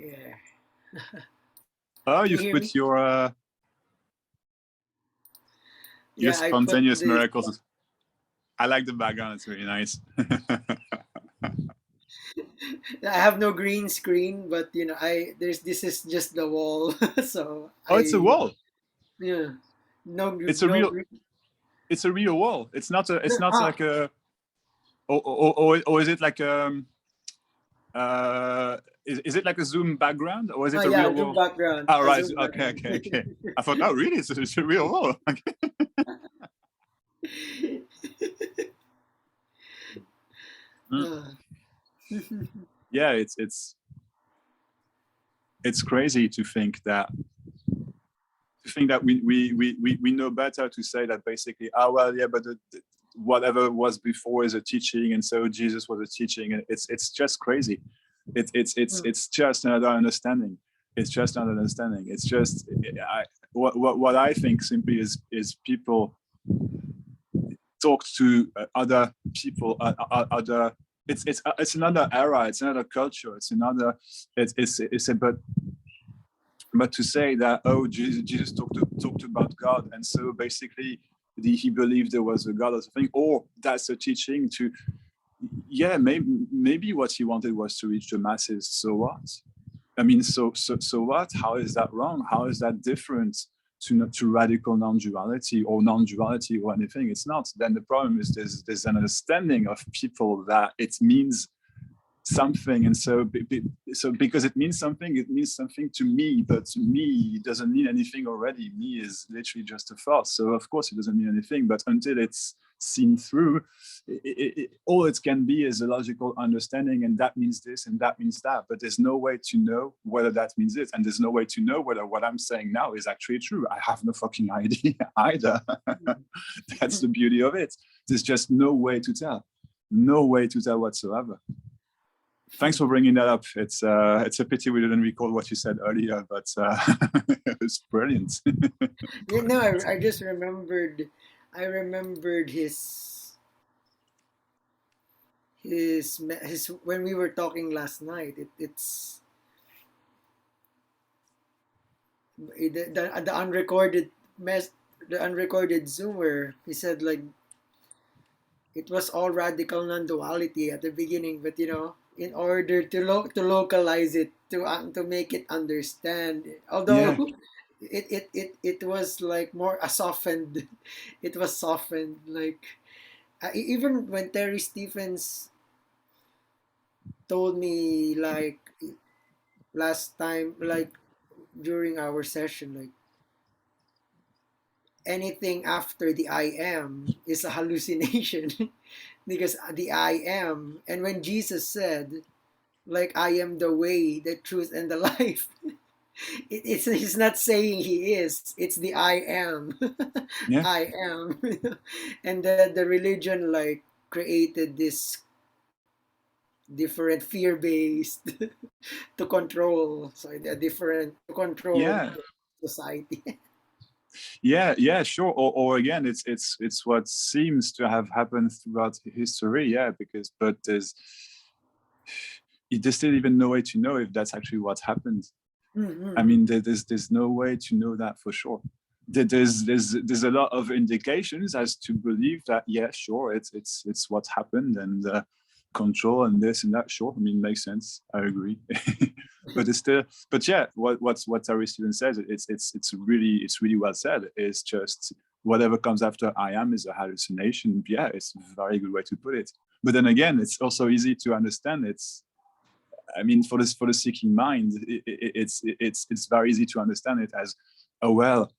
Yeah. Oh, Can you you've hear me? put your Yeah, I put spontaneous this. miracles. I like the background. It's really nice. I have no green screen, but there's this is just the wall. So Oh, it's a I wall. yeah no It's a no real. green. It's a real wall. It's not a. It's No, not like a. Or is it like is it like a Zoom background or is it a yeah, real Zoom wall? background. Oh, A right. Zoom Okay. background. Okay. Okay. I thought, oh, really? It's a real wall. Okay. Mm. Uh, Yeah. It's crazy to think that we know better to say that basically, oh well, yeah, but whatever was before is a teaching, and so Jesus was a teaching, and it's just crazy. It's just another understanding. It's just another understanding. It's just what I think simply is people talk to other people, other. It's another era. It's another culture. It's another. It's a but to say that, oh, Jesus talked about God, and so basically he believed there was a God or something, or that's a teaching to, yeah, maybe what he wanted was to reach the masses. So what? I mean, so what? How is that wrong? How is that different to radical non-duality or anything? It's not. Then the problem is there's an understanding of people that it means something, and so because it means something to me, but me doesn't mean anything already. Me is literally just a thought, so of course it doesn't mean anything, but until it's seen through, all it can be is a logical understanding, and that means this and that means that, but there's no way to know whether that means it, and there's no way to know whether what I'm saying now is actually true. I have no fucking idea either. That's the beauty of it. There's just no way to tell whatsoever. Thanks for bringing that up. It's a pity we didn't recall what you said earlier, but it was brilliant. I just remembered. I remembered his when we were talking last night. It's the unrecorded the unrecorded Zoomer. He said like it was all radical non-duality at the beginning, but in order to localize it, to make it understand, although Yeah, it was like more a softened, it was softened, like even when Terry Stephens told me like last time, like during our session, like anything after the I am is a hallucination. Because the I am, and when Jesus said like I am the way, the truth, and the life, it's he's not saying he is, it's the I am. yeah, I am. And the religion like created this different fear-based to control, so the different to control yeah, society. yeah, sure. Or again, it's what seems to have happened throughout history. Yeah, because but there's still even no way to know if that's actually what happened. I mean, there's no way to know that for sure. There's a lot of indications as to believe that, yeah, sure, it's what happened, and control and this and that. Sure, I mean, makes sense. I agree. But it's still, but yeah, what Terry Stevens says, it's really well said. It's just whatever comes after I am is a hallucination. Yeah, it's a very good way to put it. But then again, it's also easy to understand. I mean, for the seeking mind, it's very easy to understand it as, oh well,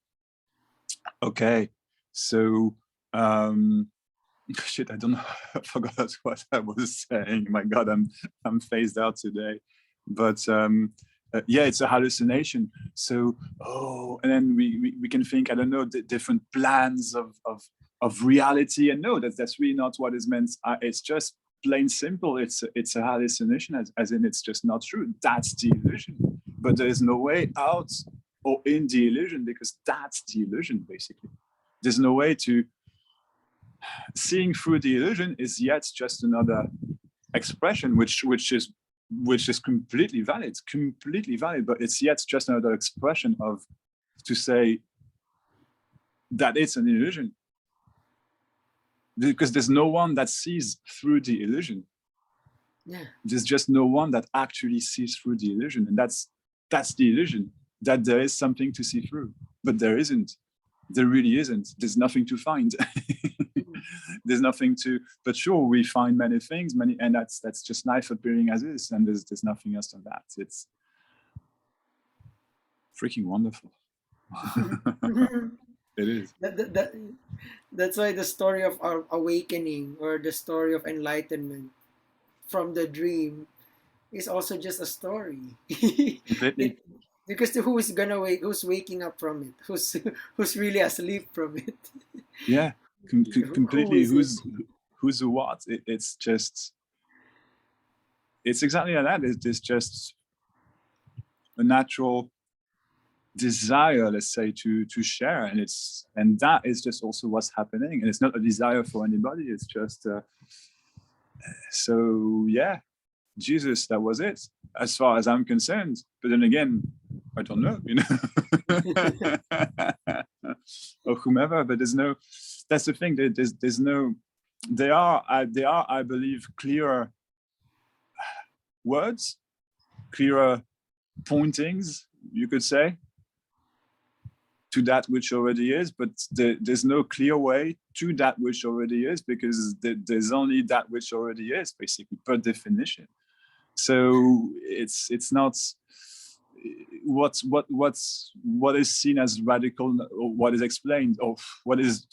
okay, so shit, I don't know, I forgot what I was saying. My God, I'm phased out today, but yeah, it's a hallucination. So and then we can think, I don't know, different plans of reality, and no, that's really not what is meant. It's just plain simple. It's a hallucination, as in it's just not true. That's the illusion, but there is no way out or in the illusion, because that's the illusion basically. There's no way to. Seeing through the illusion is yet just another expression, which is which is completely valid, but it's yet just another expression of, to say that it's an illusion, because there's no one that sees through the illusion. Yeah. There's just no one that actually sees through the illusion, and that's the illusion, that there is something to see through, but there isn't. There really isn't. There's nothing to find. There's nothing to, but sure, we find many things, and that's just life appearing as is, and there's nothing else than that. It's freaking wonderful. It is. That's why the story of our awakening, or the story of enlightenment from the dream, is also just a story. Completely. Because who's waking up from it? Who's really asleep from it? Yeah, completely. Who's Who's what? It's just, it's exactly like that. It's just a natural desire, let's say, to share, and that is just also what's happening. And it's not a desire for anybody. It's just so yeah, Jesus, that was it, as far as I'm concerned. But then again, I don't know, or whomever. But there's no. That's the thing. There's no. There are, I believe, clearer words, clearer pointings, you could say, to that which already is, but there's no clear way to that which already is, because there's only that which already is, basically, per definition. So it's not what is seen as radical, or what is explained, or what is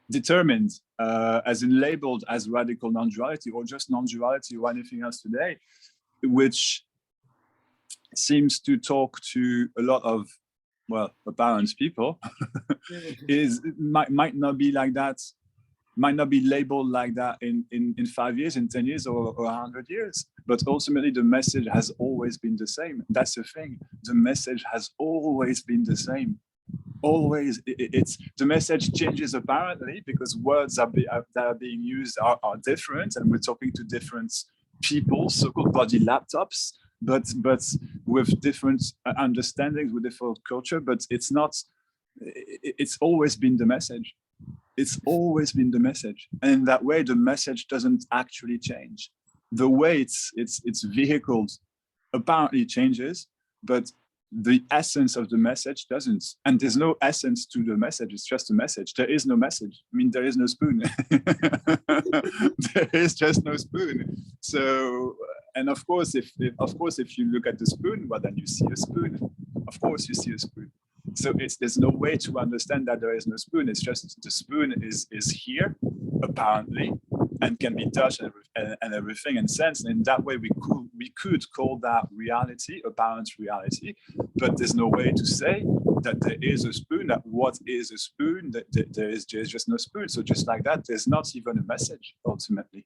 determined as in labeled as radical non-duality, or just non-duality, or anything else today, which seems to talk to a lot of, well, apparent people, might not be like that, might not be labeled like that in 5 years, in 10 years, or 100 years. But ultimately, the message has always been the same. That's the thing. The message has always been the same. Always. It's the message changes apparently, because words that are being used are different, and we're talking to different people, so-called body laptops, but with different understandings, with different culture. But it's not. It's always been the message. It's always been the message, and in that way, the message doesn't actually change. The way it's vehicled apparently changes, but the essence of the message doesn't. And there's no essence to the message. It's just a message. There is no message. I mean, there is no spoon. There is just no spoon. So, and of course, if you look at the spoon, well, then you see a spoon. Of course, you see a spoon. So there's no way to understand that there is no spoon. It's just the spoon is here, apparently, and can be touched and everything, and sensed. And in that way, we could call that reality, apparent reality. But there's no way to say that there is a spoon. That what is a spoon? That there's just no spoon. So just like that, there's not even a message. Ultimately,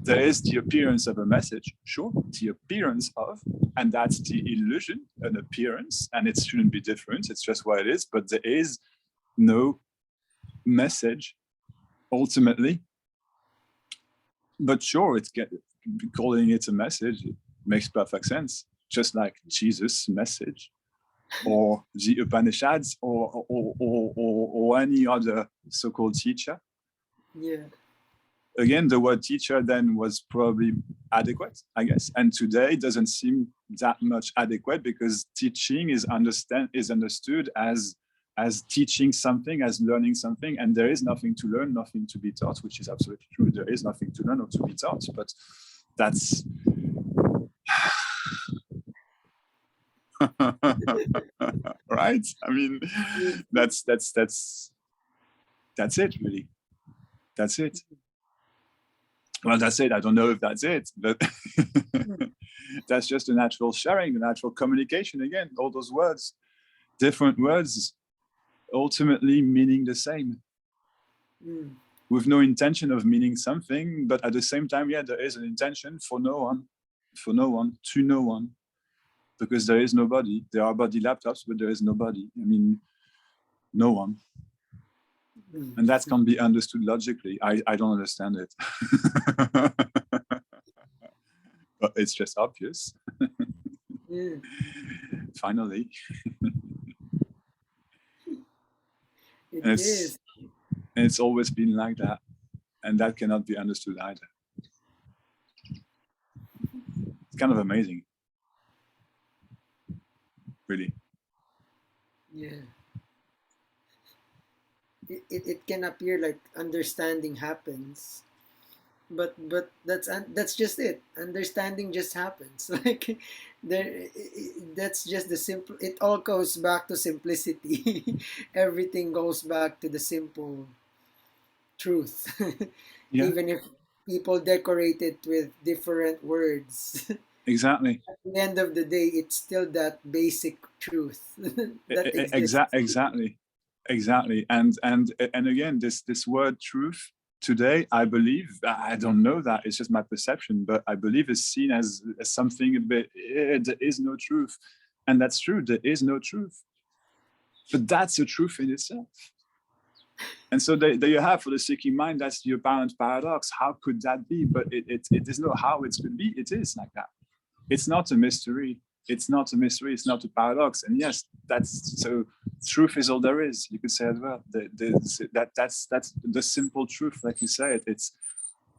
there is the appearance of a message, sure, the appearance of, and that's the illusion, an appearance, and it shouldn't be different. It's just what it is. But there is no message, ultimately. But sure, calling it a message, it makes perfect sense. Just like Jesus' message, or the Upanishads, or any other so-called teacher. Yeah. Again, the word teacher then was probably adequate, I guess. And today it doesn't seem that much adequate, because teaching is understood as teaching something, as learning something, and there is nothing to learn, nothing to be taught, which is absolutely true. There is nothing to learn or to be taught, but that's right. I mean, that's it, really. That's it. Well, that's it. I don't know if that's it, but that's just the natural sharing, the natural communication. Again, all those words, different words, ultimately meaning the same, with no intention of meaning something, but at the same time, yeah, there is an intention for no one, to no one, because there is nobody. There are body laptops, but there is nobody. I mean, no one. And that can be understood logically. I don't understand it. it's just obvious. Yeah. Finally. It and is. it's always been like that, and that cannot be understood either. It's kind of amazing, really. Yeah. It can appear like understanding happens, but that's just it. Understanding just happens. Like there, that's just the simple. It all goes back to simplicity. Everything goes back to the simple truth. Yeah, Even if people decorate it with different words, exactly. at the end of the day, it's still that basic truth that exists. Exactly. And again, this word truth today, I believe, I don't know that, it's just my perception, but I believe is seen as something a bit, there is no truth. And that's true, there is no truth. But that's a truth in itself. And so there you have, for the seeking mind, that's the apparent paradox. How could that be? But it is not how it could be. It is like that. It's not a mystery. It's not a mystery. It's not a paradox. And yes, that's so. Truth is all there is. You could say as well. That's the simple truth, like you said. It's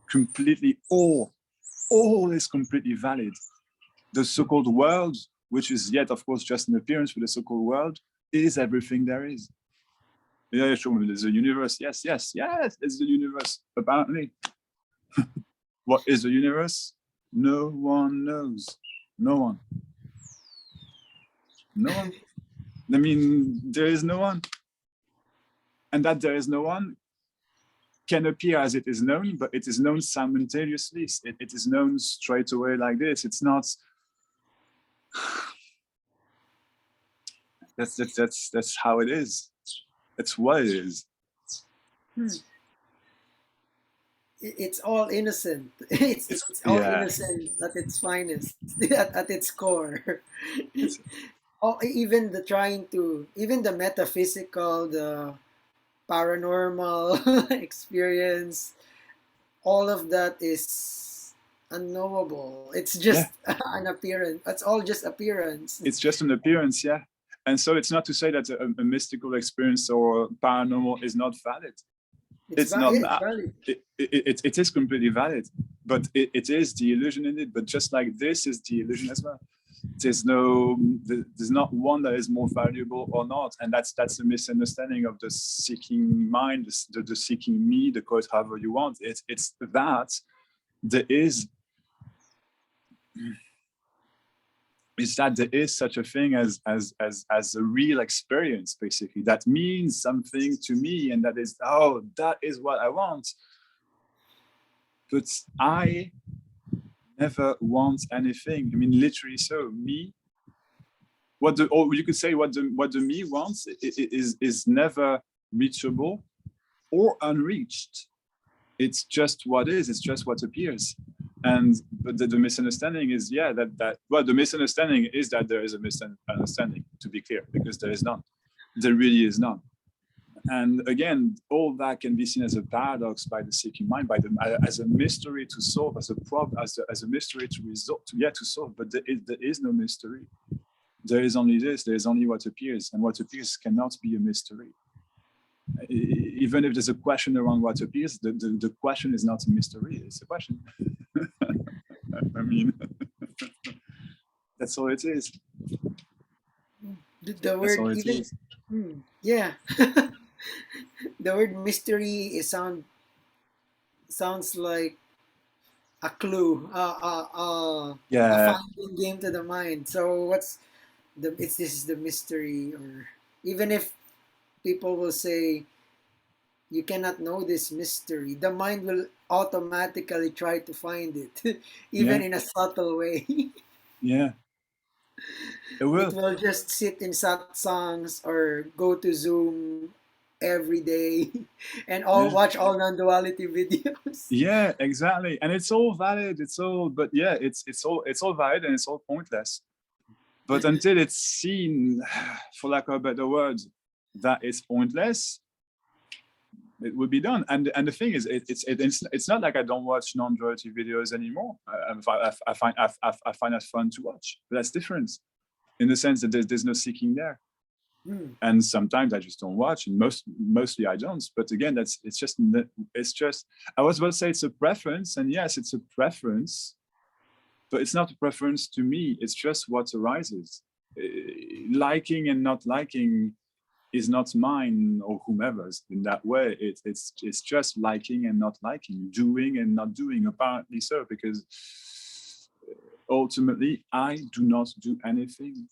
completely all is completely valid. The so-called world, which is yet, of course, just an appearance for the so-called world, is everything there is. Yeah, sure. There's a universe. Yes, it's the universe. Apparently, what is the universe? No one knows. No one. No one. I mean, there is no one. And that there is no one can appear as it is known, but it is known simultaneously. It is known straight away like this. It's not. That's how it is. That's what it is. It's all innocent. It's all innocent at its finest, at its core. Oh, even even the metaphysical, the paranormal experience, all of that is unknowable. It's just an appearance. It's all just appearance. It's just an appearance, yeah. And so it's not to say that a mystical experience or paranormal is not valid. It's not that. It is completely valid, but it is the illusion in it. But just like this is the illusion as well. There's not one that is more valuable or not, and that's a misunderstanding of the seeking mind, the seeking me, the call it however you want. It's that there is such a thing as a real experience, basically, that means something to me, and that is what I want. But I never want anything. I mean, literally, so me. Or you could say what the me wants is never reachable or unreached. It's just what is. It's just what appears. And the misunderstanding is the misunderstanding is that there is a misunderstanding, to be clear, because there is none. There really is none. And again, all that can be seen as a paradox by the seeking mind, as a mystery to solve, as a problem, as a mystery to solve. But there is no mystery. There is only this. There is only what appears, and what appears cannot be a mystery. Even if there's a question around what appears, the question is not a mystery. It's a question. I mean, that's all it is. The word even, yeah. The word mystery sounds like a clue, a finding game to the mind. So this is the mystery, or even if people will say you cannot know this mystery, the mind will automatically try to find it, even in a subtle way. Yeah. It will just sit in satsangs or go to Zoom every day and watch all Non Duality videos. Yeah, exactly. And it's all valid. It's all valid, and it's all pointless. But until it's seen, for lack of a better word, that it's pointless, it would be done. And the thing is, it's not like I don't watch non-duality videos anymore. I find that fun to watch, but that's different in the sense that there's no seeking there. And sometimes I just don't watch, and mostly I don't. But again, it's just I was about to say it's a preference, and yes, it's a preference, but it's not a preference to me. It's just what arises. Liking and not liking is not mine or whomever's in that way. It's just liking and not liking, doing and not doing, apparently so, because ultimately I do not do anything,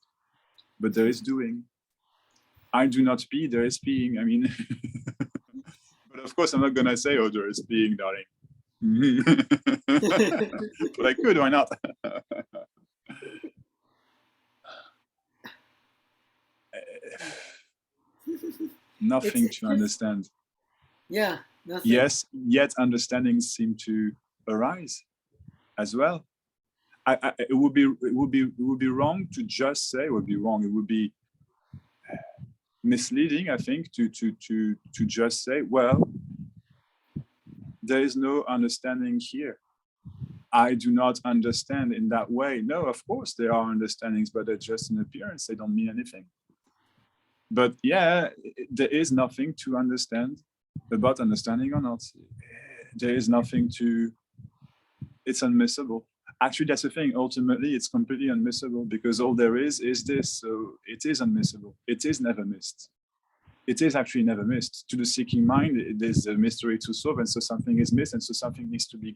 but there is doing. I do not be, there is being. I mean, but of course I'm not gonna say, oh, there is being, darling. But I could, why not? Nothing to understand. Yeah, nothing. Yes, yet understandings seem to arise as well. It would be wrong to just say, it would be wrong. It would be misleading, I think, to just say, well, there is no understanding here. I do not understand in that way. No, of course there are understandings, but they're just an appearance. They don't mean anything. But yeah, there is nothing to understand about understanding or not. There is nothing to, it's unmissable. Actually, that's the thing. Ultimately, it's completely unmissable, because all there is this. So it is unmissable. It is never missed. It is actually never missed. To the seeking mind, there's a mystery to solve, and so something is missed, and so something needs to be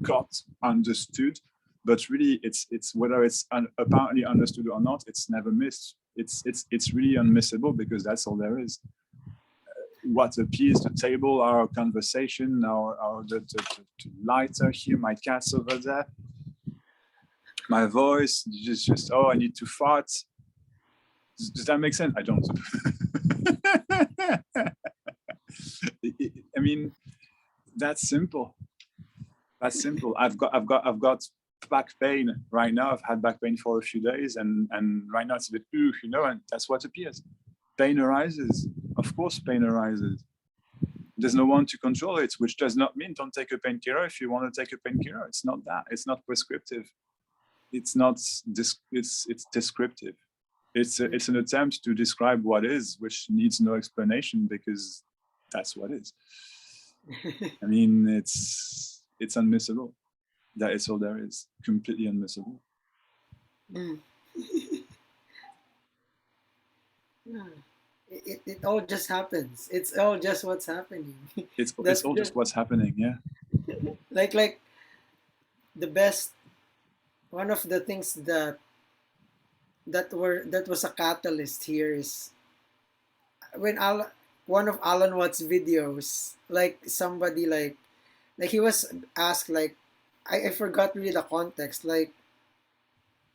got, understood. But really, it's whether it's apparently understood or not, it's never missed. It's really unmissable, because that's all there is. What appears, the table, our conversation, the lighter here, my cat's over there, my voice, just oh, I need to fart. Does that make sense? I don't. I mean, that's simple. That's simple. I've got back pain right now. I've had back pain for a few days, and right now it's a bit, and that's what appears. Pain arises. Of course, pain arises. There's no one to control it, which does not mean don't take a painkiller if you want to take a painkiller. It's not that. It's not prescriptive. It's not. It's descriptive. It's an attempt to describe what is, which needs no explanation, because that's what is. I mean, it's unmissable. That is all there is. Completely unmissable. It all just happens. It's all just what's happening. It's all just what's happening. Yeah. Like the best. One of the things that was a catalyst here is when one of Alan Watts' videos, like somebody like he was asked, like, I forgot really the context, like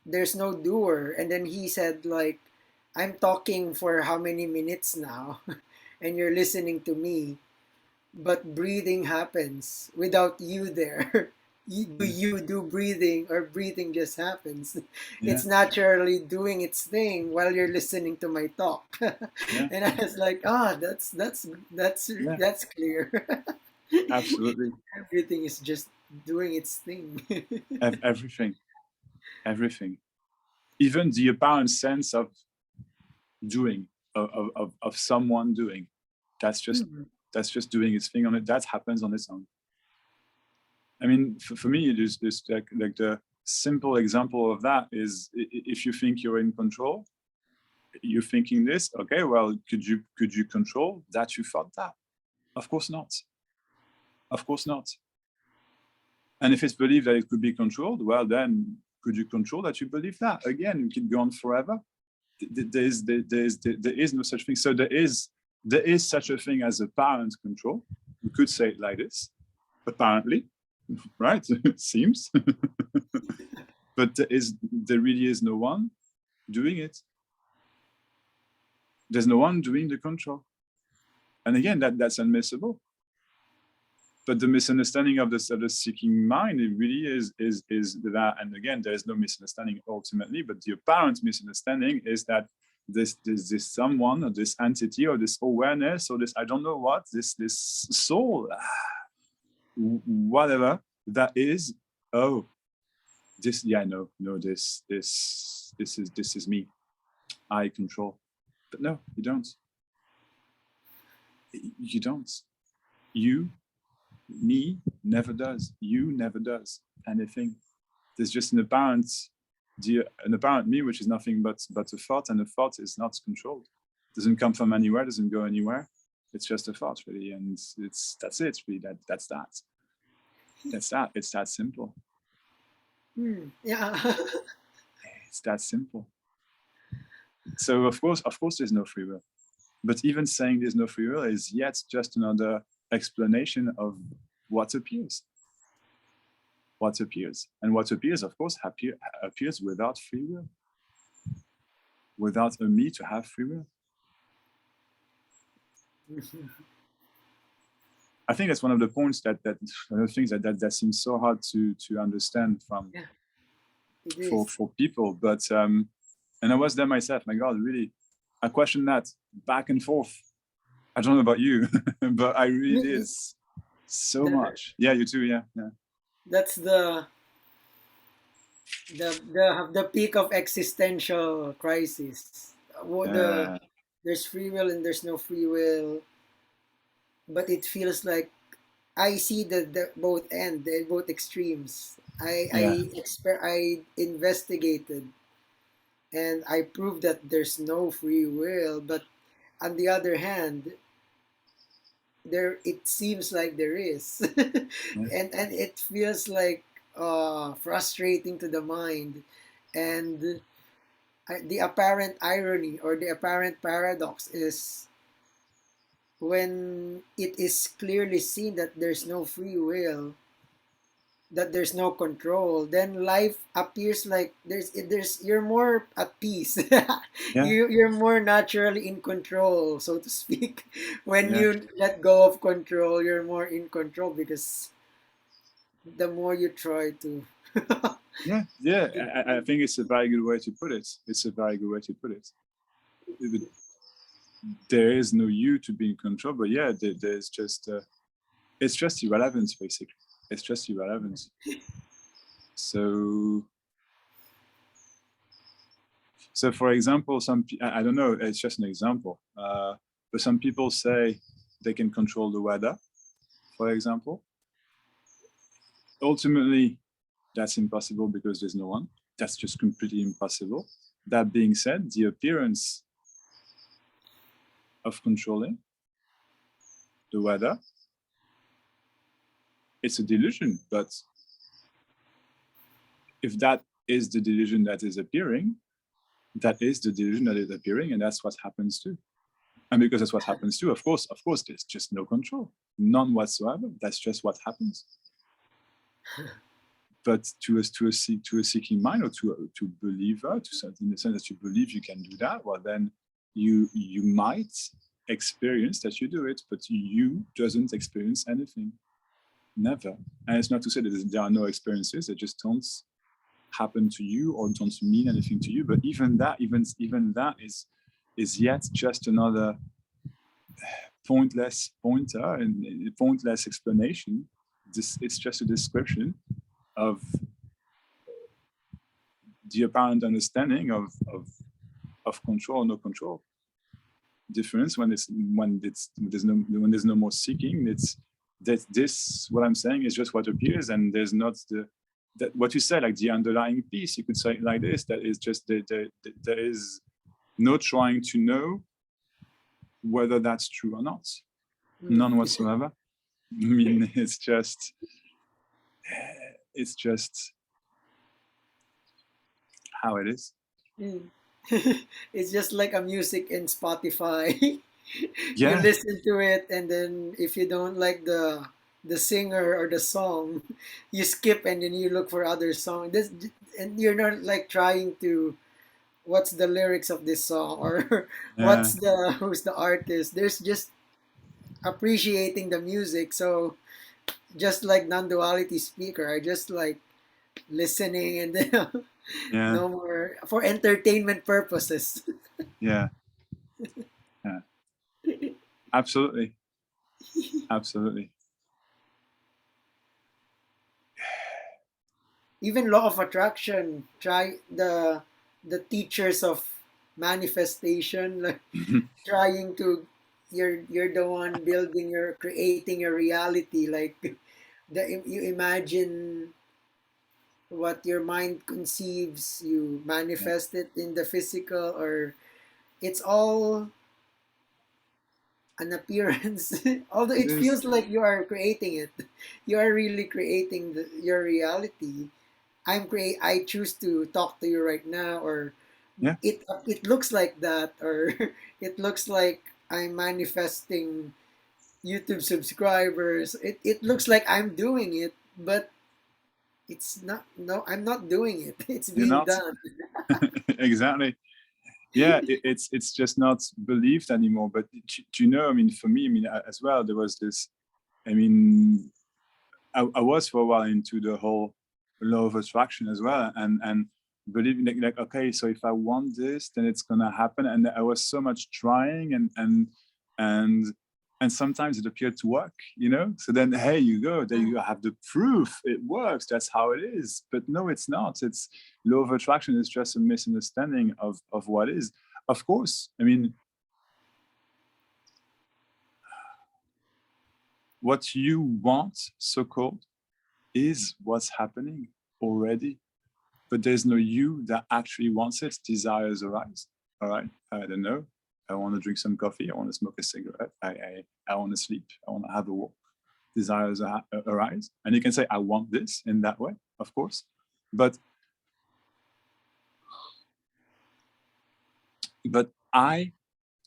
there's no doer, and then he said, like, I'm talking for how many minutes now and you're listening to me, but breathing happens without you there. You do breathing, or breathing just happens? Yeah. It's naturally doing its thing while you're listening to my talk. Yeah. And I was like, that's clear. Absolutely. Everything is just doing its thing. Everything, even the apparent sense of doing, of someone doing, that's just doing its thing on it. That happens on its own. I mean, for me, it is this like the simple example of that is, if you think you're in control, you're thinking this, okay, well, could you control that you thought that? Of course not. Of course not. And if it's believed that it could be controlled, well, then could you control that you believe that? Again, it can go on forever. There is no such thing. So there is such a thing as apparent control. We could say it like this, apparently. Right? It seems. But there really is no one doing it. There's no one doing the control. And again, that's unmissable. But the misunderstanding of the seeking mind, it really is that, and again, there is no misunderstanding ultimately, but the apparent misunderstanding is that this someone, or this entity, or this awareness, or this I don't know what, this soul, whatever that is. Oh, this, yeah, no, this is me. I control. But no, you don't. You don't. You, me, never does. You never does anything. There's just an apparent me, which is nothing but a thought, and a thought is not controlled. Doesn't come from anywhere, doesn't go anywhere. It's just a thought, really, and that's it. Really, that's that. It's that simple. Yeah. It's that simple. So of course, there's no free will. But even saying there's no free will is yet just another explanation of what appears. What appears. And what appears, of course, appears without free will. Without a me to have free will. I think that's one of the points one of the things that seems so hard to understand from for people. But and I was there myself. My God, really, I questioned that back and forth. I don't know about you, but I really did so much. Yeah, you too. Yeah. That's the peak of existential crisis. There's free will and there's no free will, but it feels like I see the both extremes. I investigated and I proved that there's no free will, but on the other hand, it seems like there is. And it feels like frustrating to the mind, and the apparent irony or the apparent paradox is when it is clearly seen that there's no free will, that there's no control, then life appears like you're more at peace. You're more naturally in control, so to speak. When you let go of control, you're more in control because the more you try to I think it's a very good way to put it. There is no you to be in control, but there's just it's just irrelevance, basically. It's just irrelevance. So for example, I don't know, it's just an example, but some people say they can control the weather, for example. Ultimately, that's impossible because there's no one. That's just completely impossible. That being said, the appearance of controlling the weather, it's a delusion. But if that is the delusion that is appearing, that is the delusion that is appearing, and that's what happens too. And because that's what happens too, of course, there's just no control, none whatsoever. That's just what happens. But to a seeking mind, or to a believer, in the sense that you believe you can do that, well, then you might experience that you do it, but you doesn't experience anything. Never. And it's not to say that there are no experiences that just don't happen to you or don't mean anything to you. But even that is yet just another pointless pointer and pointless explanation. It's just a description of the apparent understanding of control or no control. Difference when there's no more seeking. It's that this, what I'm saying, is just what appears, and there's not that what you say, like the underlying piece. You could say it like this: that is just there is no trying to know whether that's true or not. None whatsoever. I mean, it's just how it is. It's just like a music in Spotify. Yeah. You listen to it, and then if you don't like the singer or the song, you skip, and then you look for other song. And you're not like trying to what's the lyrics of this song, or who's the artist. There's just appreciating the music. So just like Non Duality speaker, I just like listening, and then no more for entertainment purposes. Yeah. Yeah. Absolutely. Absolutely. Even law of attraction, try the teachers of manifestation, like trying to, you're the one building your, creating your reality, like you imagine what your mind conceives, you Yeah. manifest it in the physical, or it's all an appearance. Although It it is. feels like you are creating it, you are really creating your reality. I choose to talk to you right now, or Yeah. it looks like that, or it looks like I'm manifesting YouTube subscribers. It looks like I'm doing it, but it's not. No, I'm not doing it. It's You're being not. done. Exactly. Yeah, it's just not believed anymore. But do you know, I mean, for me, I mean, as well, there was this, I mean, I was for a while into the whole law of attraction as well, and believing like, okay, so if I want this, then it's gonna happen. And I was so much trying, and and sometimes it appeared to work, you know. So then, hey, you go, there you have the proof, it works. That's how it is. But no, it's not. It's law of attraction is just a misunderstanding of what is. Of course, I mean, what you want, so called, is what's happening already, but there's no you that actually wants it. Desires arise. All right, I don't know. I want to drink some coffee. I want to smoke a cigarette. I want to sleep. I want to have a walk. Desires arise, and you can say I want this in that way, of course, but I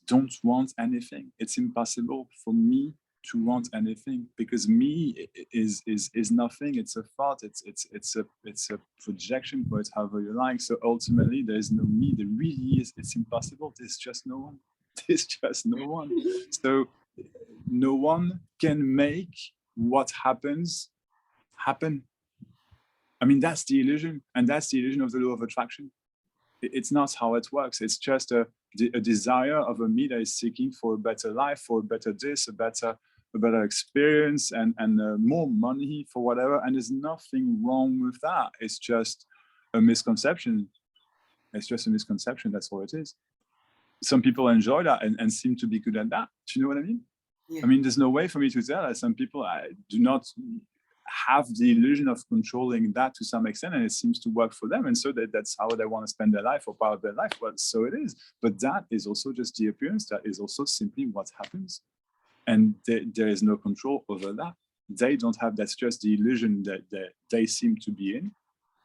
don't want anything. It's impossible for me to want anything, because me is nothing. It's a thought. It's a projection for it, however you like. So ultimately, there is no me. There really is. It's impossible. There's just no one. There's just no one. So no one can make what happens happen. I mean, that's the illusion, and that's the illusion of the law of attraction. It's not how it works. It's just a desire of a me that is seeking for a better life, for a better this, a better experience, and more money for whatever. And there's nothing wrong with that. It's just a misconception. It's just a misconception. That's all it is. Some people enjoy that and seem to be good at that. Do you know what I mean? Yeah. I mean, there's no way for me to tell that some people do not have the illusion of controlling that to some extent, and it seems to work for them, and so that's how they want to spend their life or part of their life. Well, so it is, but that is also just the appearance. That is also simply what happens, and there is no control over that. They don't have. That's just the illusion that they seem to be in,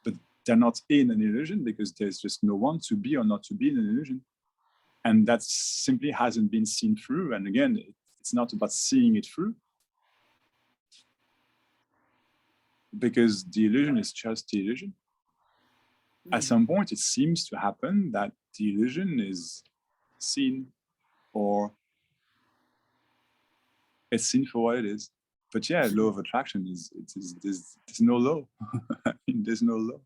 but they're not in an illusion, because there's just no one to be or not to be in an illusion, and that simply hasn't been seen through. And again, it's not about seeing it through, because the illusion is just the illusion. At some point, it seems to happen that the illusion is seen, or it's seen for what it is. But yeah, law of attraction there's no law. I mean, there's no law.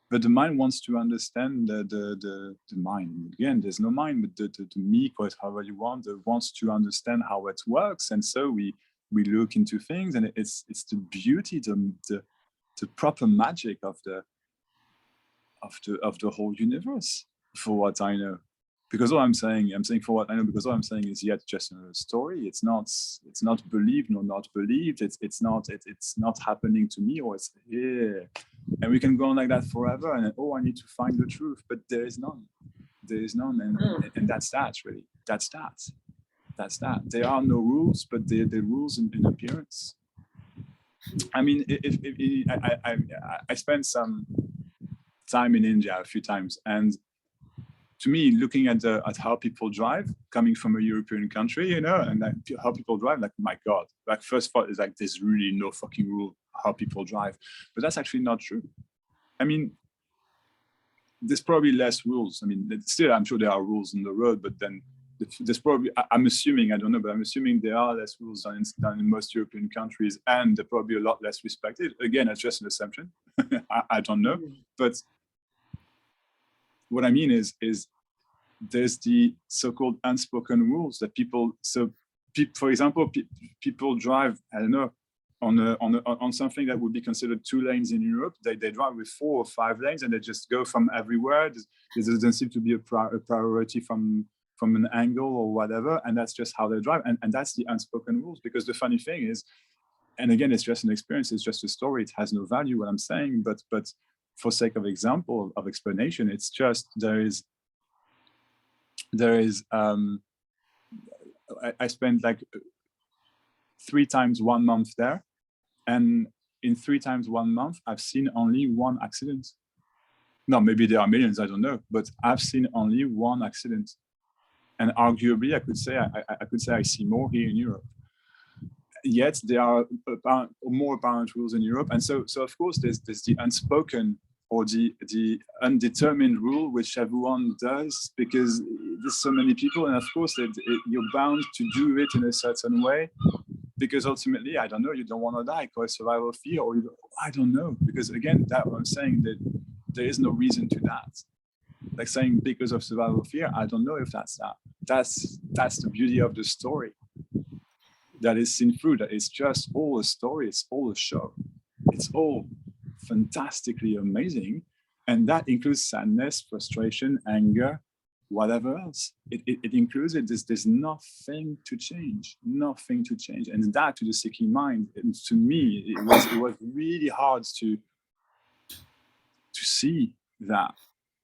But the mind wants to understand the mind. Again, there's no mind, but the me, quite however you want, wants to understand how it works. And so we look into things, and it's the beauty, the proper magic of the whole universe, for what I know. Because all I'm saying for what I know, because all I'm saying is yet just a story. It's not believed nor not believed. It's not happening to me, or it's here. And we can go on like that forever. And I need to find the truth, but there is none. There is none, and that's that. Really, that's that. There are no rules, but they're rules in appearance. I mean, if I spent some time in India a few times, and to me, looking at how people drive, coming from a European country, you know, and like, how people drive, like, my God, like, first thought is like, there's really no fucking rule how people drive, but that's actually not true. I mean, there's probably less rules. I mean, still, I'm sure there are rules on the road, but then there's probably, I'm assuming, I don't know, but I'm assuming there are less rules than in most European countries, and they're probably a lot less respected. Again, it's just an assumption. I don't know, but what I mean is there's the so-called unspoken rules that people, for example, people drive, I don't know, on something that would be considered 2 lanes in Europe. They drive with 4 or 5 lanes, and they just go from everywhere. There doesn't seem to be a priority from an angle or whatever, and that's just how they drive. And that's the unspoken rules. Because the funny thing is, and again, it's just an experience, it's just a story, it has no value, what I'm saying, but for sake of example, of explanation, it's just there is I spent like 3 times 1 month there, and in 3 times 1 month, I've seen only 1 accident. No, maybe there are millions, I don't know, but I've seen only 1 accident. And arguably, I could say I see more here in Europe. Yet there are more apparent rules in Europe, and so of course there's the unspoken or the undetermined rule, which everyone does because there's so many people, and of course you're bound to do it in a certain way, because ultimately, I don't know, you don't want to die because survival fear, or I don't know, because again, that what I'm saying, that there is no reason to that. Like saying because of survival fear, I don't know if that's that. That's the beauty of the story. That is seen through, that it's just all a story, it's all a show. It's all fantastically amazing. And that includes sadness, frustration, anger, whatever else. It includes it. There's nothing to change, nothing to change. And that, to the seeking mind, and to me, it was really hard to see that.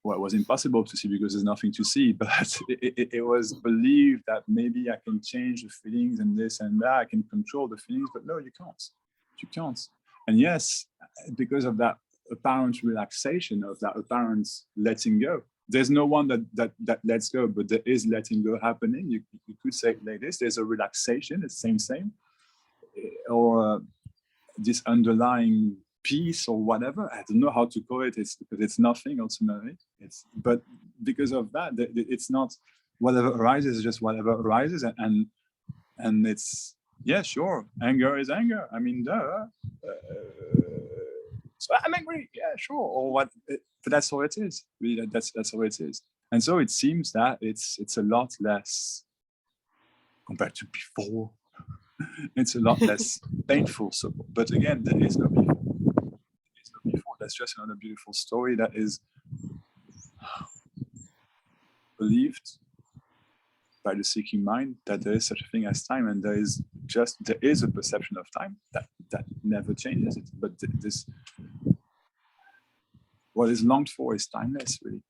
Well, it was impossible to see because there's nothing to see, but it was believed that maybe I can change the feelings and this and that, I can control the feelings, but no, you can't. You can't. And yes, because of that apparent relaxation, of that apparent letting go, there's no one that lets go, but there is letting go happening. You could say it like this, there's a relaxation, it's same, or this underlying peace or whatever. I don't know how to call it. It's because it's nothing ultimately. But because of that, it's not whatever arises, just whatever arises, and it's, yeah, sure, anger is anger. I mean, duh. So I'm angry. Yeah, sure. Or what? But that's all it is. Really, that's all it is. And so it seems that it's a lot less compared to before. It's a lot less painful. So, but again, there is no before. That's just another beautiful story that is believed by the seeking mind, that there is such a thing as time, and there is a perception of time that never changes it. But this, what is longed for is timeless, really.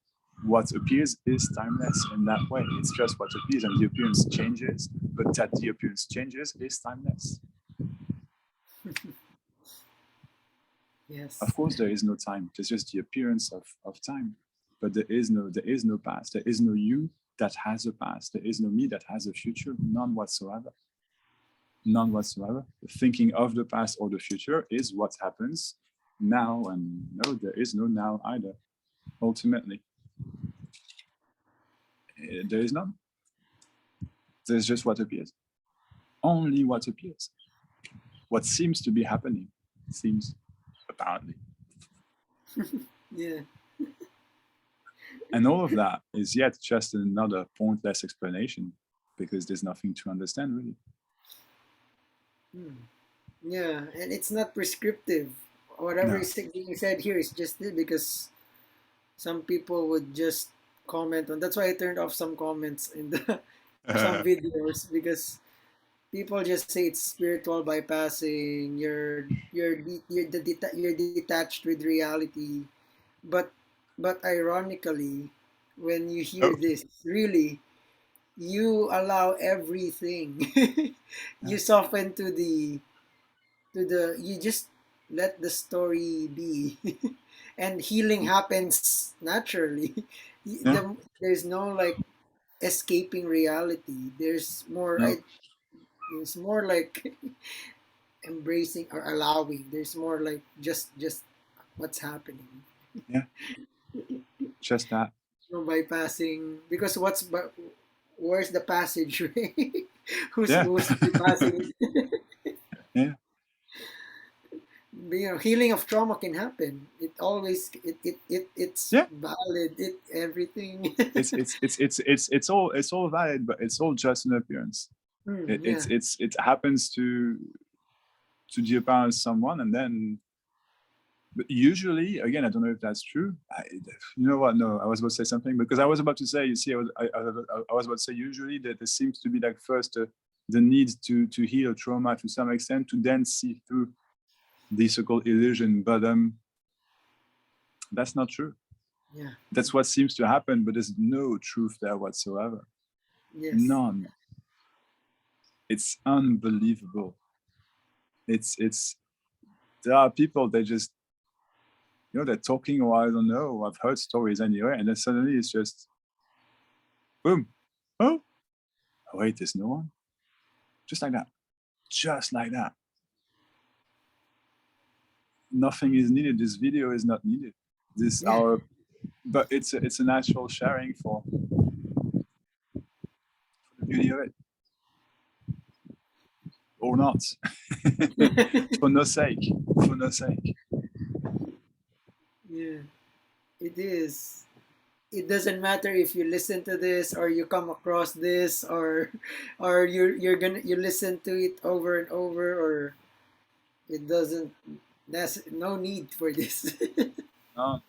What appears is timeless in that way. It's just what appears, and the appearance changes, but that the appearance changes is timeless. Yes. Of course, there is no time. There's just the appearance of time. But there is no past. There is no you that has a past. There is no me that has a future. None whatsoever. None whatsoever. Thinking of the past or the future is what happens now, and no, there is no now either. Ultimately, there is none. There's just what appears. Only what appears. What seems to be happening seems, apparently. Yeah. And all of that is yet just another pointless explanation, because there's nothing to understand, really. Yeah, and it's not prescriptive. Whatever No. is being said here is just it, because some people would just comment on. That's why I turned off some comments in the some videos, because people just say it's spiritual bypassing. You're detached with reality, but ironically, when you hear this, really, you allow everything. You soften to the you just let the story be. And healing happens naturally. There's no like escaping reality. There's more No. it's more like embracing or allowing. There's more like just what's happening. Yeah. Just that. No bypassing, because where's the passageway? Who's Yeah. bypassing? Yeah. Healing of trauma can happen. it's Yeah, valid. Everything. it's all valid, but it's all just an appearance. Yeah. It happens to deopen someone, and then, but usually, again, I don't know if that's true. You know what? No, I was about to say something, because I was about to say, you see, I was about to say, usually that there seems to be like first the need to heal trauma to some extent, to then see through the so-called illusion, but that's not true. Yeah. That's what seems to happen, but there's no truth there whatsoever. Yes. None. It's unbelievable. It's there are people, they just, you know, they're talking, or I don't know, I've heard stories anyway, and then suddenly it's just boom. Oh wait, there's no one. Just like that. Just like that. Nothing is needed. This video is not needed. This our, but it's a natural sharing for the beauty of it. Or not. For no sake. For no sake. Yeah, it is. It doesn't matter if you listen to this or you come across this, or you listen to it over and over, or it doesn't. There's no need for this. No.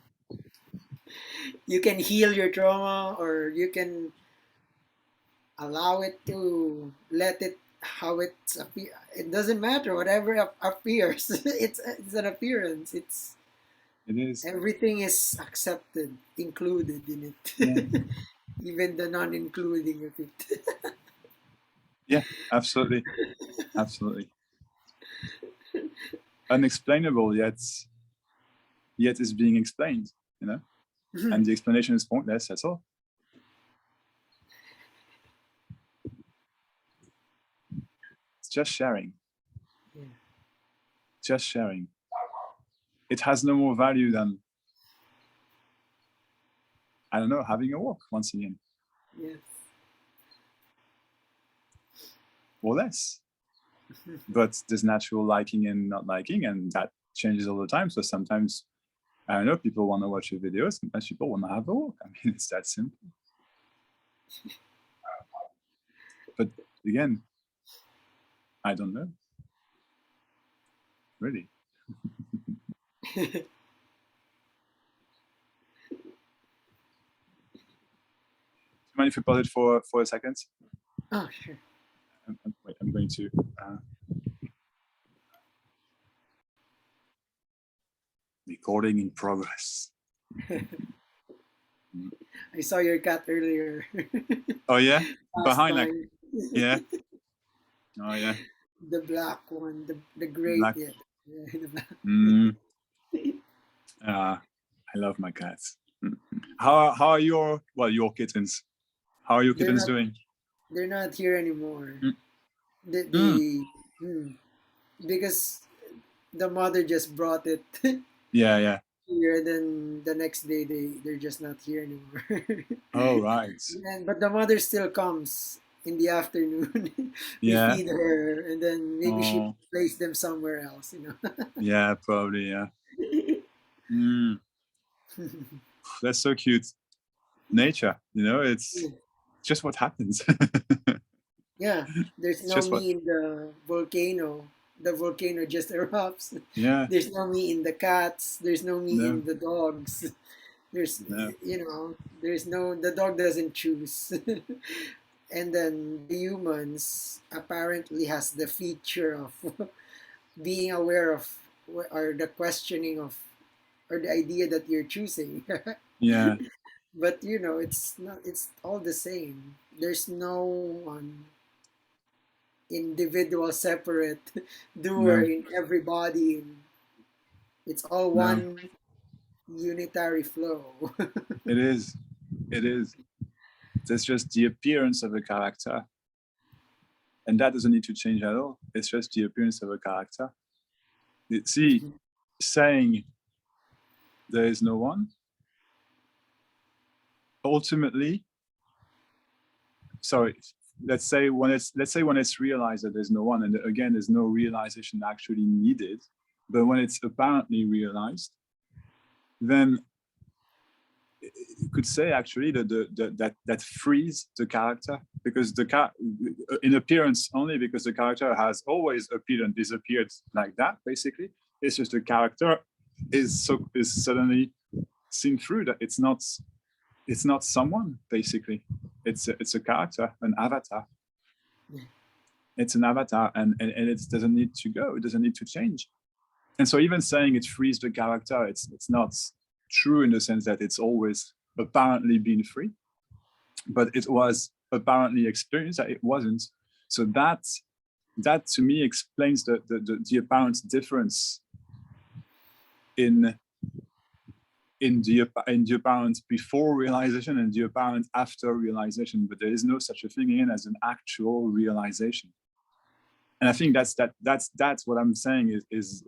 You can heal your trauma, or you can allow it to let it how it's appear. It doesn't matter. Whatever appears, it's an appearance. It is. Everything is accepted, included in it. Yeah. Even the non-including of it. Yeah, absolutely. Absolutely. Unexplainable, yet is being explained, you know? And the explanation is pointless, that's all. It's just sharing. Yeah. Just sharing. It has no more value than, I don't know, having a walk once again. Yes. Or less. But there's natural liking and not liking, and that changes all the time. So sometimes, I don't know, people want to watch your videos, sometimes people want to have a walk. I mean, it's that simple. But again, I don't know. Really. Do you mind if you pause it for a second? Oh, sure. Wait, I'm going to. Recording in progress. I saw your cat earlier. Oh yeah, Last behind like, time. yeah. Oh yeah. The black one, the great, Black. yeah, the black. I love my cats. How are your kittens? How are your kittens doing? They're not here anymore. Because the mother just brought it. Yeah. Here, then the next day they're just not here anymore. Oh right. But the mother still comes in the afternoon. We Yeah. feed her, and then maybe she placed them somewhere else, you know. Yeah, probably, yeah. That's so cute. Nature, you know, it's just what happens. Yeah, there's no me in the volcano. The volcano just erupts. Yeah. There's no me in the cats. There's no me in the dogs. There's the dog doesn't choose. And then the humans apparently has the feature of being aware of, or the questioning of, or the idea that you're choosing. Yeah. But it's all the same. There's no one individual separate doer in everybody. It's all one unitary flow. It is. That's just the appearance of a character, and that doesn't need to change at all. It's just the appearance of a character. See, saying there is no one, ultimately, sorry, let's say when it's realized that there's no one, and again, there's no realization actually needed, but when it's apparently realized, then you could say actually that frees the character, because in appearance only, because the character has always appeared and disappeared like that. Basically, it's just the character is suddenly seen through, that it's not someone. Basically, it's a character, an avatar. It's an avatar, and it doesn't need to go. It doesn't need to change. And so even saying it frees the character, it's not true in the sense that it's always apparently been free, but it was apparently experienced that it wasn't. So that to me explains the apparent difference in the apparent before realization and the apparent after realization. But there is no such a thing again as an actual realization. And I think that's what I'm saying is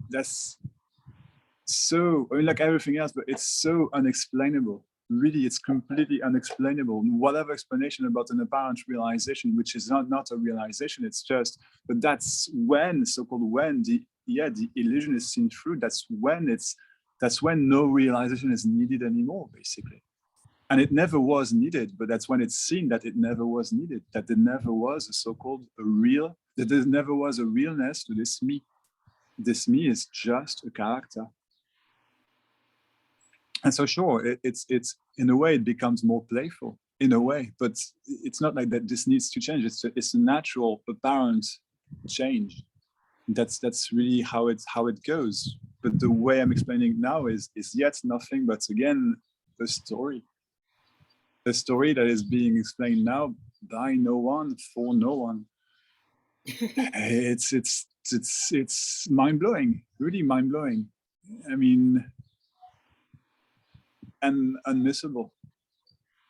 that's so, I mean, like everything else, but it's so unexplainable. Really, it's completely unexplainable. Whatever explanation about an apparent realization, which is not a realization, it's just, but that's when, so-called when the illusion is seen through. That's when no realization is needed anymore, basically. And it never was needed, but that's when it's seen that it never was needed, that there never was a so-called real, that there never was a realness to this me. This me is just a character. And so sure, it's in a way it becomes more playful, in a way, but it's not like that this needs to change. It's a natural, apparent change. That's really how it goes. But the way I'm explaining now is yet nothing but, again, a story. A story that is being explained now by no one, for no one. It's mind-blowing, really mind-blowing. I mean, and unmissable.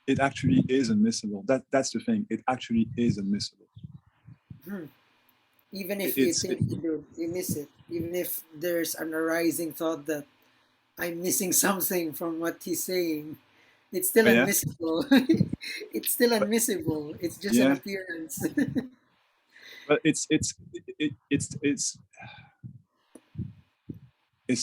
It actually is unmissable. That's the thing. It actually is unmissable. Even if you think you miss it, even if there's an arising thought that I'm missing something from what he's saying, it's still Yeah. unmissable. It's still unmissable. It's just an Yeah. appearance. But it's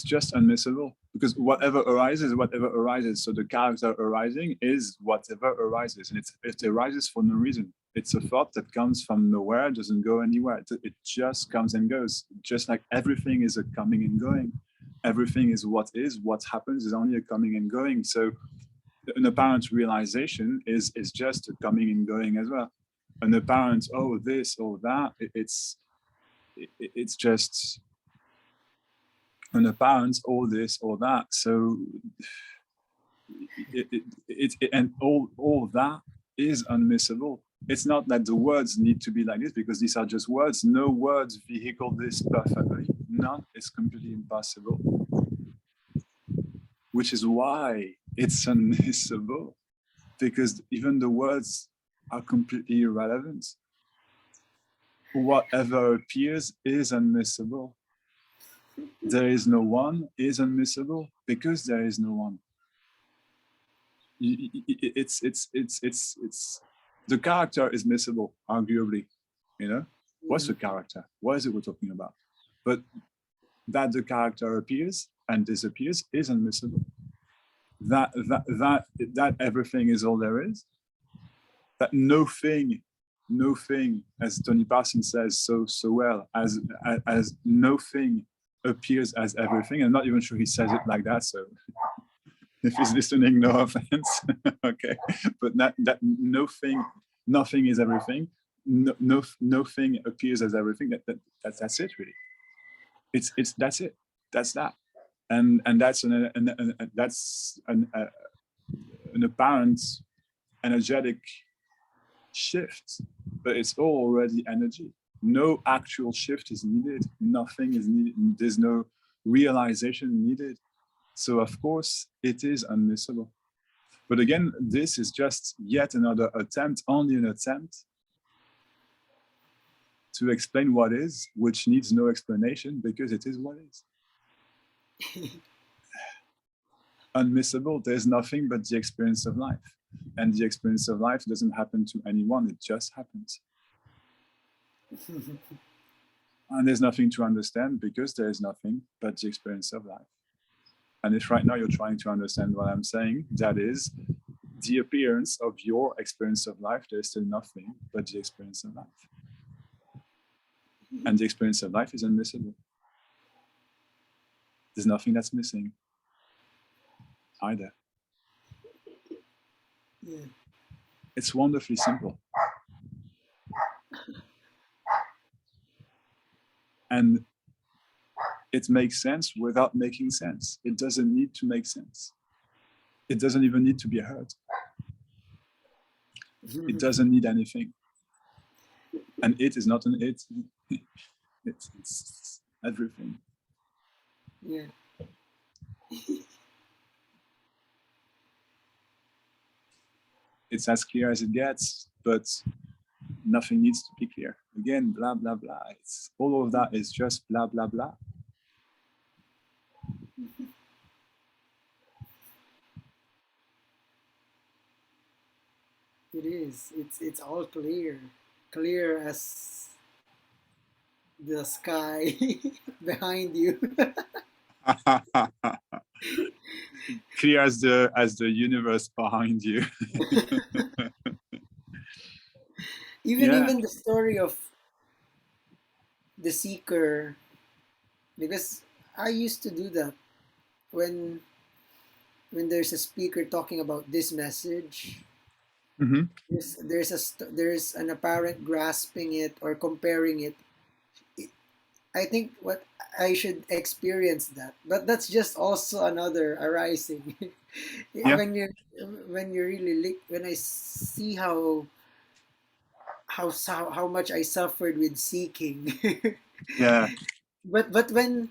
just unmissable, because whatever arises. So the character arising is whatever arises, and it arises for no reason. It's a thought that comes from nowhere, doesn't go anywhere. It just comes and goes, just like everything is a coming and going. Everything is. What happens is only a coming and going. So an apparent realization is just a coming and going as well. An apparent, oh, this or that, it's just an apparent, or this or that. So and all that is unmissable. It's not that the words need to be like this, because these are just words. No words vehicle this perfectly. None. It's completely impossible. Which is why it's unmissable, because even the words are completely irrelevant. Whatever appears is unmissable. There is no one is unmissable, because there is no one. It's the character is missable, arguably. What's the character? What is it we're talking about? But that the character appears and disappears is unmissable. That everything is all there is. That no thing, as Tony Parsons says so well, as no thing appears as everything. I'm not even sure he says it like that, so if he's listening, no offense. Okay, but that nothing is everything. No thing appears as everything. That's it, really. It's that's it. That's that, and that's an apparent energetic shift, but it's all already energy. No actual shift is needed. Nothing is needed. There's no realization needed. So of course it is unmissable. But again, this is just yet another attempt, only an attempt, to explain what is, which needs no explanation, because it is what is. Unmissable, there's nothing but the experience of life. And the experience of life doesn't happen to anyone, it just happens. And there's nothing to understand, because there is nothing but the experience of life. And if right now you're trying to understand what I'm saying, that is the appearance of your experience of life. There's still nothing but the experience of life. And the experience of life is unmissable. There's nothing that's missing either. Yeah. It's wonderfully simple. And it makes sense without making sense. It doesn't need to make sense. It doesn't even need to be heard. It doesn't need anything. And it is not an it. It's everything. Yeah. It's as clear as it gets, but nothing needs to be clear. Again, blah, blah, blah. It's, all of that is just blah, blah, blah. It is. It's all clear. Clear as the sky behind you. Clear as the universe behind you. Even the story of the seeker, because I used to do that when there's a speaker talking about this message. Mm-hmm. There's an apparent grasping it or comparing it. I think what I should experience that, but that's just also another arising. Yeah. when you really when I see how much I suffered with seeking. Yeah. But when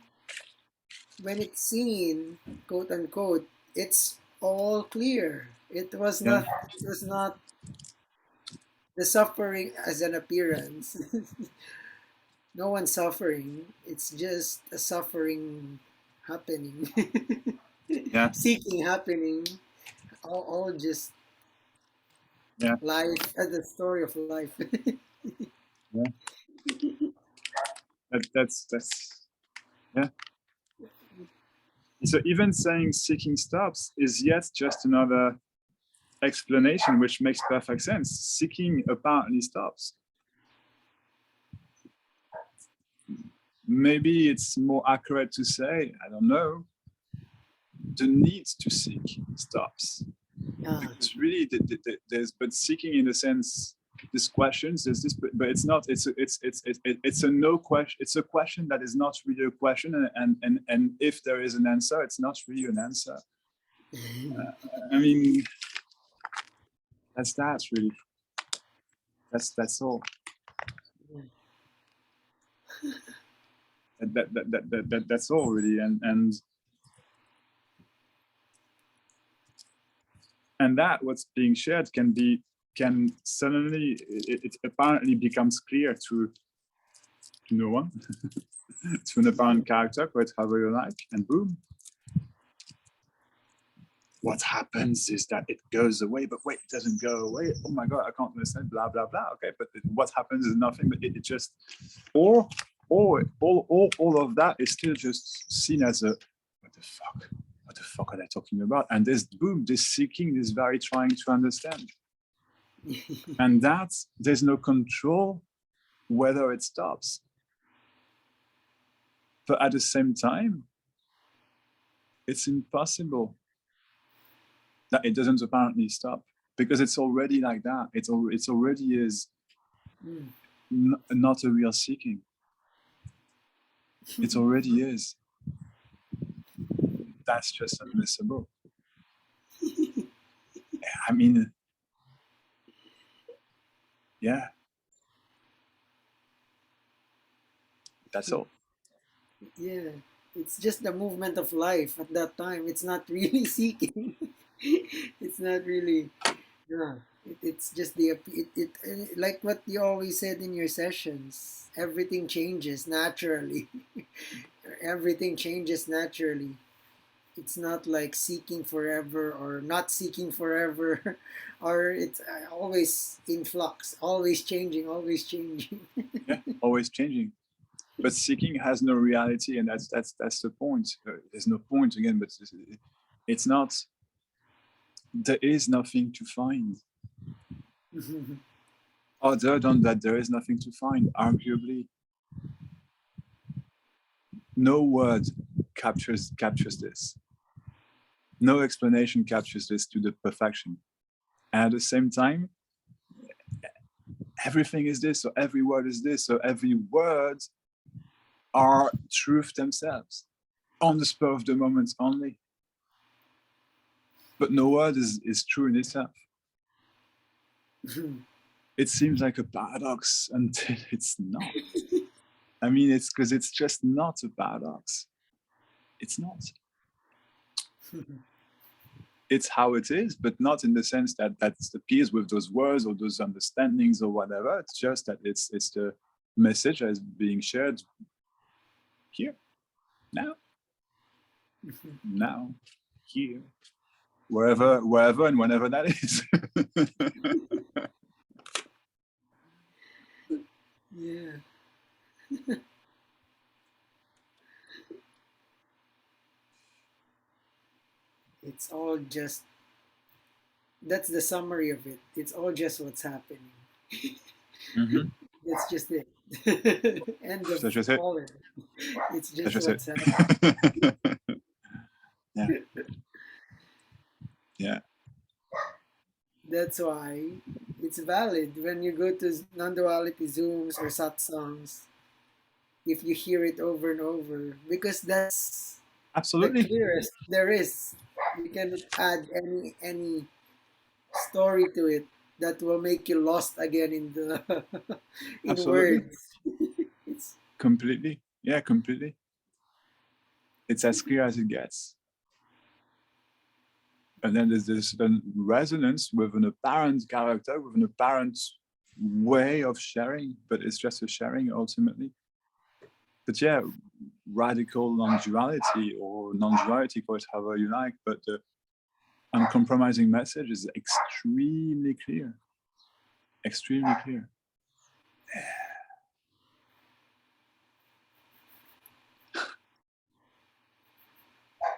it's seen, quote unquote, it's all clear. It was Yeah. not. It was not the suffering as an appearance. No one's suffering. It's just a suffering happening. Yeah. Seeking happening. All just Yeah. life, the story of life. Yeah. That's yeah. So even saying seeking stops is yet just another explanation which makes perfect sense. Seeking apparently stops. Maybe it's more accurate to say, I don't know, the need to seek stops. Because really, there's, but seeking in the sense, these questions, there's this, but it's not. It's a no question. It's a question that is not really a question, and if there is an answer, it's not really an answer. I mean, that's really. That's all. That's all really, and that what's being shared can suddenly it apparently becomes clear to no one, to an apparent character, quite however you like, and boom. What happens is that it goes away, but wait, it doesn't go away. Oh my God, I can't understand, blah, blah, blah. Okay, but what happens is nothing, but it just, or all of that is still just seen as a, what the fuck are they talking about? And this boom, this seeking, this very trying to understand. And that's, there's no control whether it stops. But at the same time, it's impossible that it doesn't apparently stop, because it's already like that. It's already is not a real seeking. It already is. That's just unmissable. I mean, yeah. That's all. Yeah, it's just the movement of life at that time. It's not really seeking. It's not really. Yeah, it's just like what you always said in your sessions. Everything changes naturally. Everything changes naturally. It's not like seeking forever or not seeking forever, or it's always in flux, always changing, always changing. Yeah, always changing. But seeking has no reality, and that's the point. There's no point again, but it's not. There is nothing to find. Other than that, there is nothing to find. Arguably, no word captures this. No explanation captures this to the perfection. And at the same time, everything is this, so every word is this, so every word are truth themselves, on the spur of the moment only. But no word is true in itself. It seems like a paradox until it's not. I mean, it's because it's just not a paradox. It's not. It's how it is, but not in the sense that that's appears with those words or those understandings or whatever. It's just that it's the message that is being shared here, now, now, here, wherever and whenever that is. Yeah. It's all just, that's the summary of it. It's all just what's happening. That's just it. End of That's just it. all of it. It's just That's what's just happening. Yeah. Yeah. That's why it's valid when you go to non-duality Zooms or satsangs, if you hear it over and over, because that's Absolutely. the clearest there is. You can add any story to it that will make you lost again in the in Absolutely. words. It's completely. Yeah, completely. It's as clear as it gets. And then there's this resonance with an apparent character, with an apparent way of sharing, but it's just a sharing ultimately. But yeah, radical non-duality or non-duality, call it however you like, but the uncompromising message is extremely clear. Extremely clear.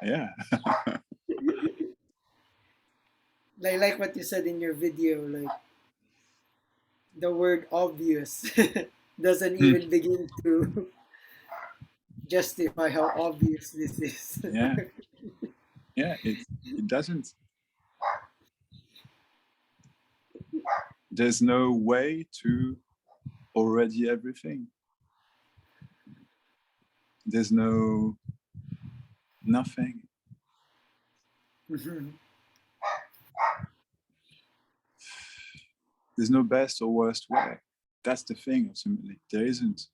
Yeah. like what you said in your video, like the word obvious doesn't even begin to justify how obvious this is. Yeah. Yeah, it doesn't. There's no way to already everything. There's no nothing. There's no best or worst way. That's the thing, ultimately. There isn't.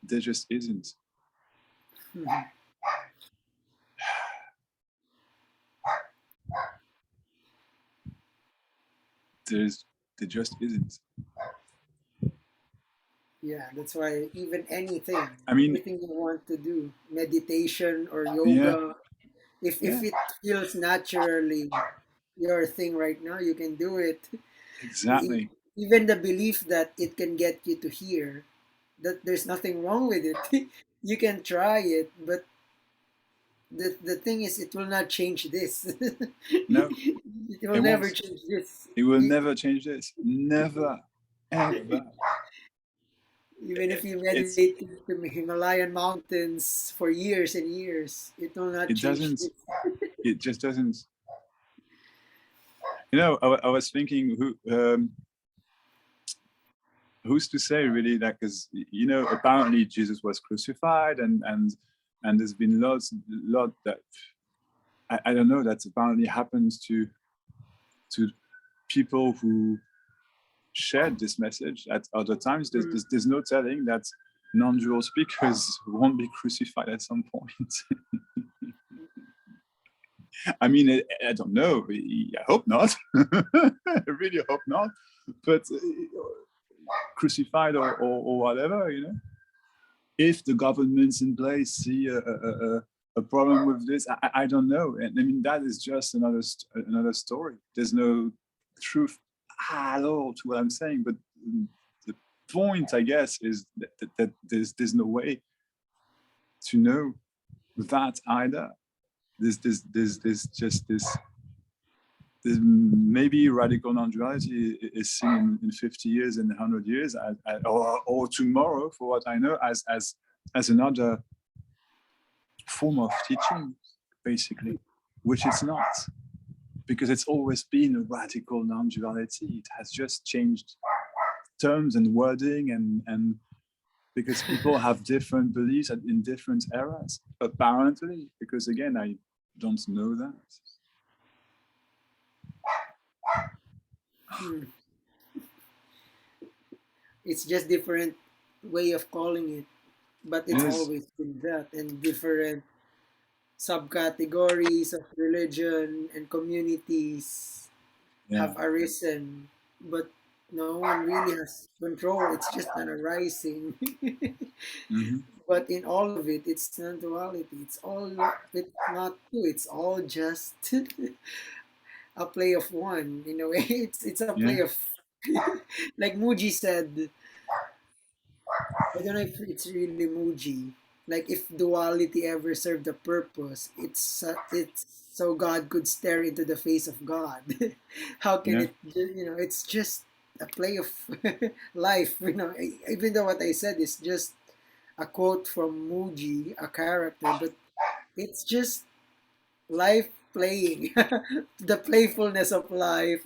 There just isn't. There just isn't. Yeah, that's why even anything, I mean, anything you want to do, meditation or yeah, yoga, if it feels naturally your thing right now, you can do it. exactly. Even the belief that it can get you to here, that there's nothing wrong with it. You can try it, but the thing is, it will not change this. No, It will it never won't. change this. It will never change this. Never, ever. Even if you It's meditate in the Himalayan mountains for years and years, it will not it change doesn't. this. It just doesn't. You know, I was thinking who's to say really that, because you know apparently Jesus was crucified and there's been lot that I don't know that apparently happens to people who shared this message at other times. There's no telling that non-dual speakers won't be crucified at some point. I mean, I don't know. I hope not. I really hope not. But crucified or whatever, you know. If the governments in place see a problem with this, I don't know. And I mean, that is just another story. There's no truth at all to what I'm saying, but point, I guess, is that there's no way to know that either. There's just this maybe radical non-duality is seen in 50 years, in 100 years, or tomorrow, for what I know, as another form of teaching, basically, which it's not, because it's always been a radical non-duality. It has just changed terms and wording, and because people have different beliefs in different eras, apparently, because again, I don't know that. It's just different way of calling it, but It it's is, always been that, and different subcategories of religion and communities yeah. have arisen, but no one really has control. It's just an arising. Mm-hmm. But in all of it, it's non-duality. It's not two. It's all just a play of one. In a way, it's a Yeah, play of like Muji said. I don't know if it's really Muji. Like if duality ever served a purpose, it's so God could stare into the face of God. How can yeah, it? It's just a play of life. Even though what I said is just a quote from Muji, a character, but it's just life playing, the playfulness of life,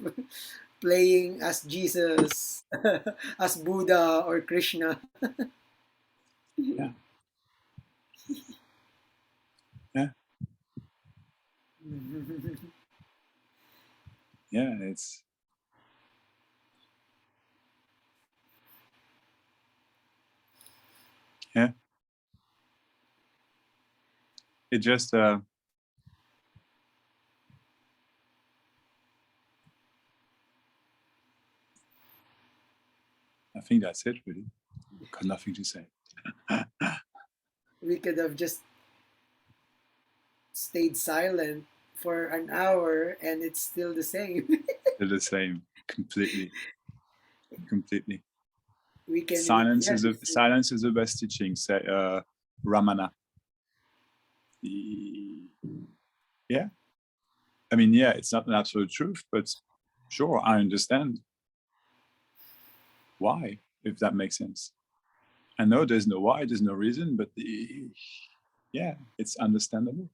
playing as Jesus, as Buddha or Krishna. yeah, yeah, yeah. It's yeah. It just I think that's it, really. Got nothing to say. We could have just stayed silent for an hour and it's still the same. They're the same, completely, completely. We can, Silence yeah, is silence is the best teaching. Say Ramana. Yeah, I mean, yeah, it's not an absolute truth, but sure, I understand why, if that makes sense. I know there's no why, there's no reason, but yeah, it's understandable.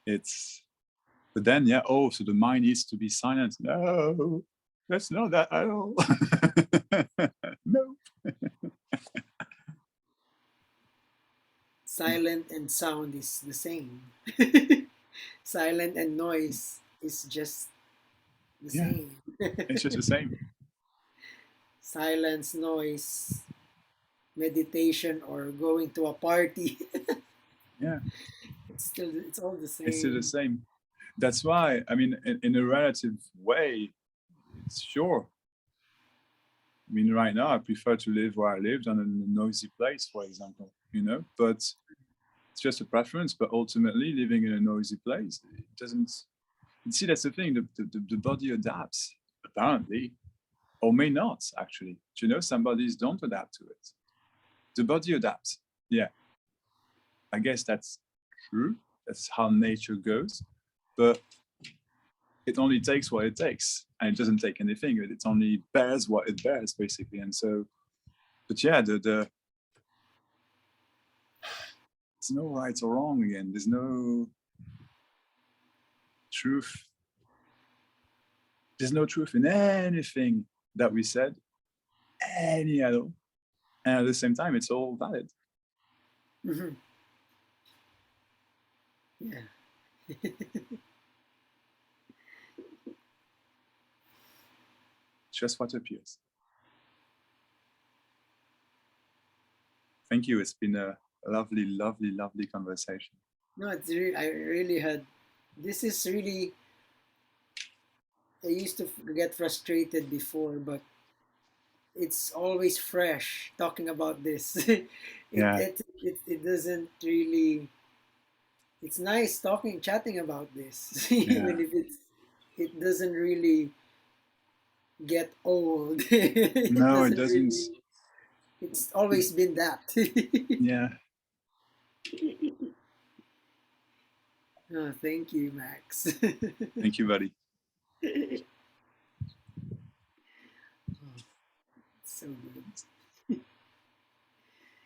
It's, but then, yeah, oh, so the mind needs to be silent. No, that's not that at all. No. silent and sound is the same. Silent and noise is just the Yeah, same. it's just the same. Silence, noise, meditation, or going to a party. Yeah, It's all the it's still the same. same. That's why, I mean, in a relative way, it's sure. I mean, right now, I prefer to live where I live than in a noisy place, for example, but it's just a preference. But ultimately, living in a noisy place, it doesn't. You see, that's the thing. The body adapts, apparently, or may not, actually. Some bodies don't adapt to it. The body adapts. Yeah, I guess that's true. That's how nature goes. But it only takes what it takes, and it doesn't take anything. It only bears what it bears, basically. And so, but yeah, there's no right or wrong again. There's no truth. There's no truth in anything that we said, any at all. And at the same time, it's all valid. Mhm. Yeah. Just what appears. Thank you. It's been a lovely, lovely, lovely conversation. No, I really had. This is really. I used to get frustrated before, but it's always fresh talking about this. Yeah, It doesn't really. it's nice chatting about this, Yeah. even if it doesn't really get old. It No, it doesn't doesn't. really. It's always been that. Yeah. Oh, thank you, Max. Thank you, buddy. Oh, so good.